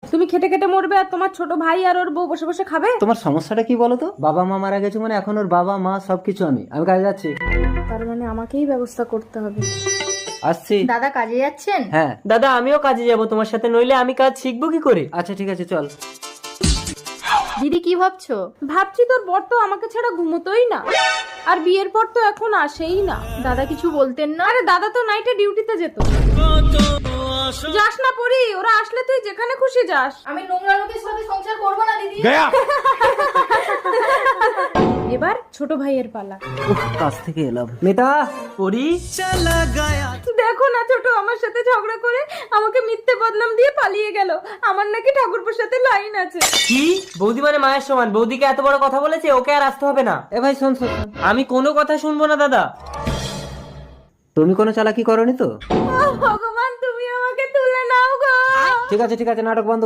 তুমি খেটে খেটে মরবে আর তোমার ছোট ভাই আর ওর বউ বসে বসে খাবে। তোমার সমস্যাটা কি বলো তো? বাবা মা মারা গেছে মানে এখন ওর বাবা মা সবকিছু আমি কাজে যাচ্ছি। তার মানে আমাকেই ব্যবস্থা করতে হবে। আসছি। দাদা কাজে যাচ্ছেন? হ্যাঁ। দাদা আমিও কাজে যাব তোমার সাথে, নইলে আমি কাজ শিখবো কি করে? আচ্ছা ঠিক আছে চল। দিদি কি ভাবছো? ভাবছি তোর বর তো আমাকে ছাড়া ঘুমোতোই না, আর বিয়ের পর তো এখন আসেই না। দাদা কিছু বলতেন না? আরে দাদা তো নাইটে ডিউটিতে যেত। যাস না পরি, ওরা আসলে তুই যেখানে খুশি যাস। আমি নোংরা লোকের সাথে সংসার করবো না দিদি। এবার ছোট ভাইয়ের পালা। উফ, কাজ থেকে এলাম। মেটা পরি, দেখো না ছোট আমার সাথে ঝগড়া করে আমাকে মিথ্যে বদনাম দিয়ে পালিয়ে গেল। আমার নাকি ঠাকুরপুর সাথে লাইন আছে। কি বৌদি মানে মায়ের সমান? বৌদিকে এত বড় কথা বলেছে, ওকে আর আসতে হবে না। এ ভাই শোন শোন শোন। আমি কোনো কথা শুনবো না দাদা। তুমি কোনো চালাকি করনি তো? ভগবান তুমি আমাকে তুলে নাও গো। ঠিক আছে নাটক বন্ধ